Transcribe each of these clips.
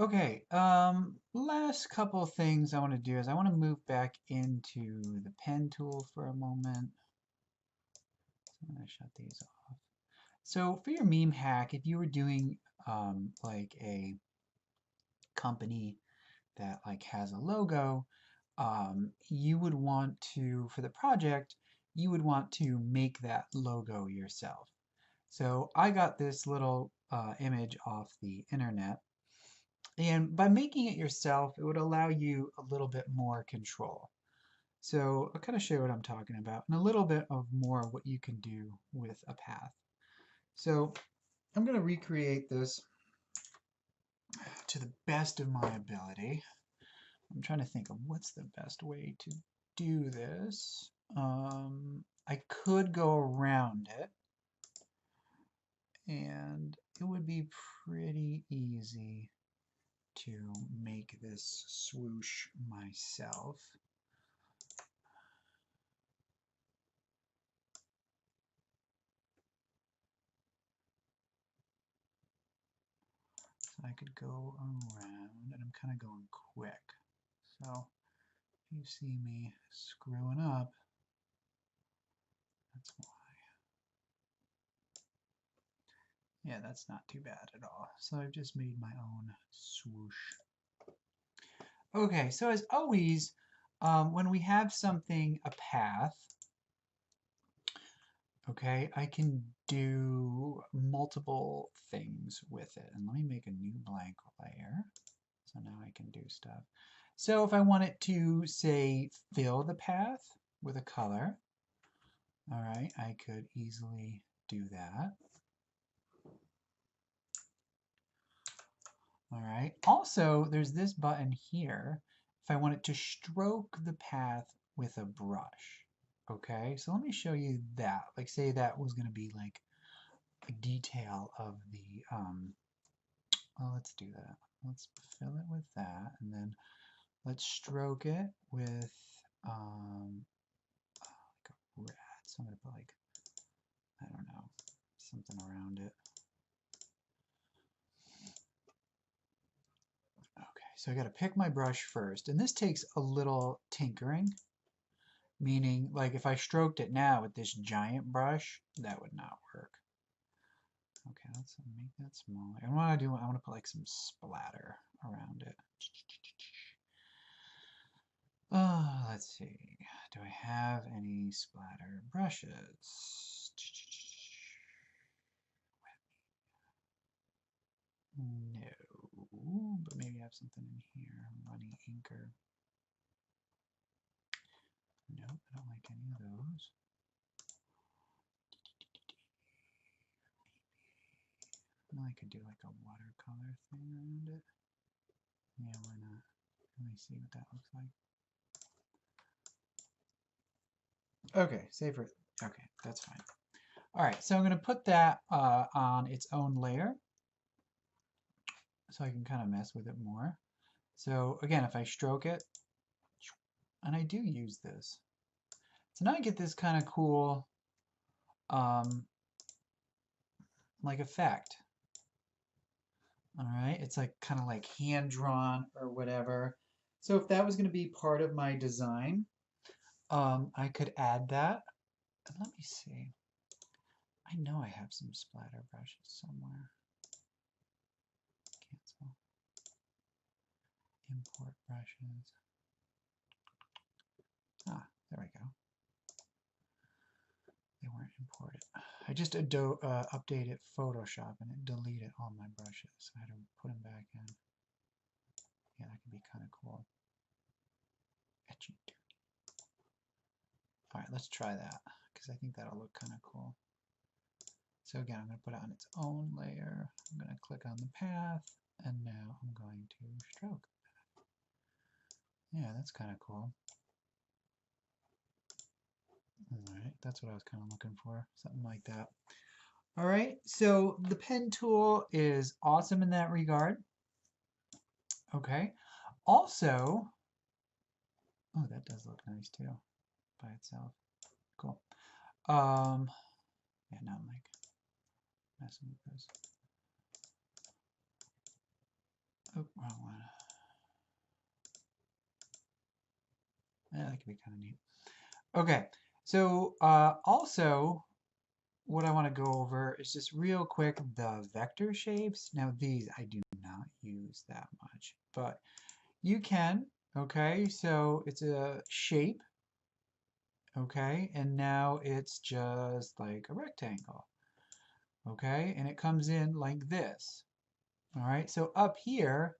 Okay, last couple of things I want to do is I want to move back into the pen tool for a moment. So I'm going to shut these off. So for your meme hack, if you were doing like a company that like has a logo, you would want to, for the project, you would want to make that logo yourself. So I got this little image off the internet. And by making it yourself, it would allow you a little bit more control. So I'll kind of show you what I'm talking about and a little bit of more what you can do with a path. So I'm going to recreate this to the best of my ability. I'm trying to think of what's the best way to do this. I could go around it and it would be pretty easy to make this swoosh myself. So I could go around, and I'm kind of going quick. So if you see me screwing up, that's why. Yeah, that's not too bad at all. So I've just made my own swoosh. Okay, so as always, when we have something, a path, okay, I can do multiple things with it. And let me make a new blank layer. So now I can do stuff. So if I wanted to, say, fill the path with a color, all right, I could easily do that. All right. Also, there's this button here if I wanted to stroke the path with a brush. Okay, so let me show you that. Like, say that was going to be like a detail of the, well, let's do that. Let's fill it with that, and then let's stroke it with, like a red. So I'm going to put like, I don't know, something around it. Okay, so I got to pick my brush first, and this takes a little tinkering, meaning like if I stroked it now with this giant brush, that would not work. Okay, let's make that smaller. And what I do, I want to put like some splatter around it. Let's see. Do I have any splatter brushes? No, but maybe I have something in here. Runny inker. Nope, I don't like any of those. I could do like a watercolor thing around it. Yeah, why not? Let me see what that looks like. Okay, save it. Okay, that's fine. All right, so I'm going to put that on its own layer so I can kind of mess with it more. So again, if I stroke it, and I do use this, so now I get this kind of cool like effect. All right, it's like kind of like hand drawn or whatever. So if that was going to be part of my design, I could add that. And let me see. I know I have some splatter brushes somewhere. Cancel. Import brushes. Ah, there we go. They weren't imported. I just updated Photoshop and it deleted all my brushes. So I had to put them back in. Yeah, that could be kind of cool. Etchy. All right, let's try that because I think that'll look kind of cool. So again, I'm going to put it on its own layer. I'm going to click on the path, and now I'm going to stroke. Yeah, that's kind of cool. All right, that's what I was kind of looking for, something like that. All right, so the pen tool is awesome in that regard. Okay, also, oh, that does look nice too by itself. Cool. Yeah, now I'm like messing with this. Oh, wrong one. That could be kind of neat. Okay, so also what I want to go over is just real quick the vector shapes. Now these I do not use that much, but you can. Okay, so it's a shape. Okay, and now it's just like a rectangle. Okay, and it comes in like this. All right, so up here,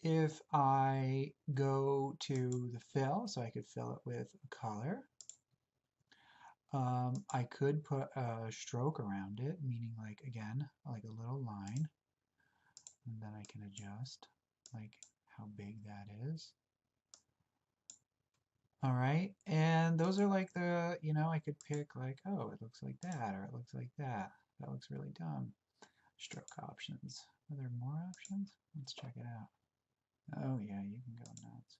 if I go to the fill, so I could fill it with a color, I could put a stroke around it, meaning like, again, like a little line, and then I can adjust like how big that is. All right, and those are like the, I could pick like, oh, it looks like that, or it looks like that. That looks really dumb. Stroke options. Are there more options? Let's check it out. Oh yeah, you can go nuts.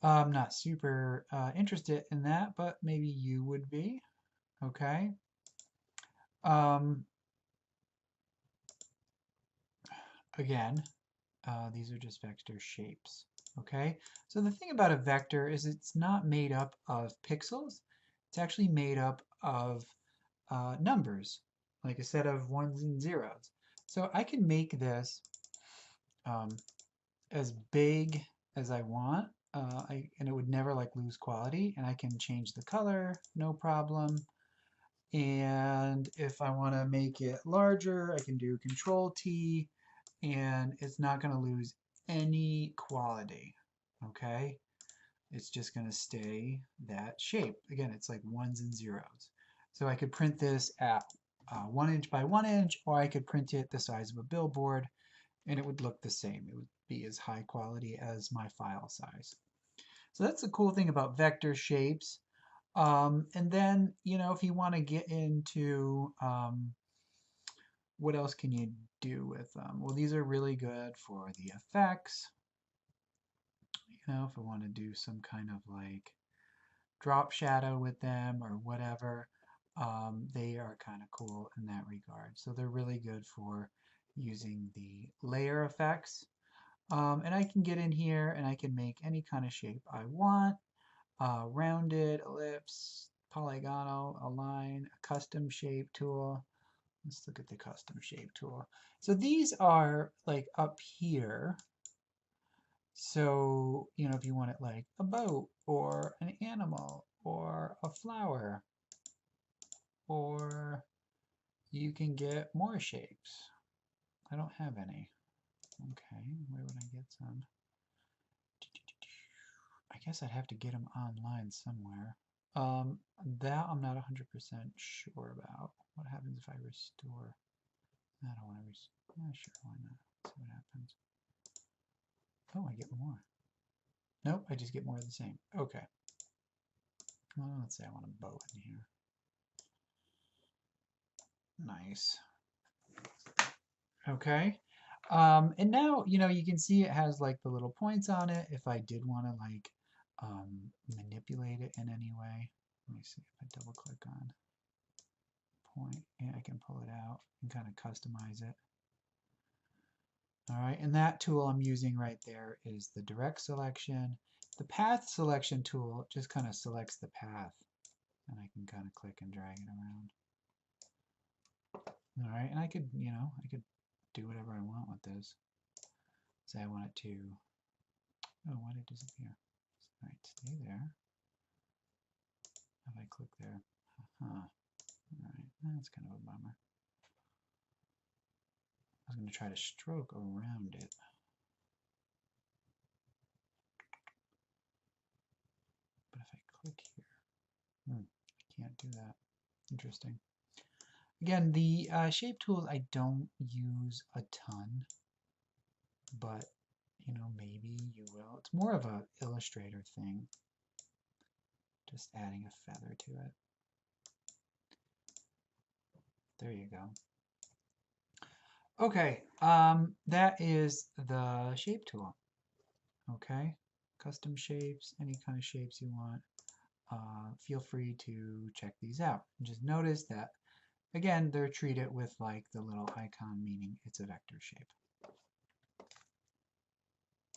I'm not super interested in that, but maybe you would be. Okay. Um, again, these are just vector shapes. Okay. So the thing about a vector is it's not made up of pixels. It's actually made up of numbers, like a set of ones and zeros. So I can make this um, as big as I want, and it would never like lose quality, and I can change the color, no problem. And if I want to make it larger, I can do Control T, and it's not going to lose any quality. Okay, it's just going to stay that shape. Again, it's like ones and zeros. So I could print this at 1 inch by 1 inch, or I could print it the size of a billboard, and it would look the same. It would be as high quality as my file size. So that's the cool thing about vector shapes. And then, if you want to get into what else can you do with them? Well, these are really good for the effects. If I want to do some kind of like drop shadow with them or whatever, they are kind of cool in that regard. So they're really good for using the layer effects. And I can get in here and I can make any kind of shape I want. Rounded, ellipse, polygonal, align, a custom shape tool. Let's look at the custom shape tool. So these are like up here. So, if you want it like a boat or an animal or a flower, or you can get more shapes. I don't have any. Okay, where would I get some? I guess I'd have to get them online somewhere. That I'm not 100% sure about. What happens if I restore? I don't want to restore. Yeah, sure, why not? Let's see what happens. Oh, I get more. Nope, I just get more of the same. Okay. Well, let's say I want a bow in here. Nice. Okay. And now, you can see it has like the little points on it. If I did want to like manipulate it in any way, let me see if I double click on point, yeah, I can pull it out and kind of customize it. All right, and that tool I'm using right there is the direct selection. The path selection tool just kind of selects the path, and I can kind of click and drag it around. All right, and I could do whatever I want with this. Say I want it to, oh, why did it disappear? All right, stay there. If I click there, all right, that's kind of a bummer. I was going to try to stroke around it. But if I click here, I can't do that. Interesting. Again, the shape tools I don't use a ton, but maybe you will. It's more of a Illustrator thing, just adding a feather to it. There you go. Okay, that is the shape tool. Okay, custom shapes, any kind of shapes you want. Feel free to check these out. Just notice that, again, they're treated with like the little icon, meaning it's a vector shape.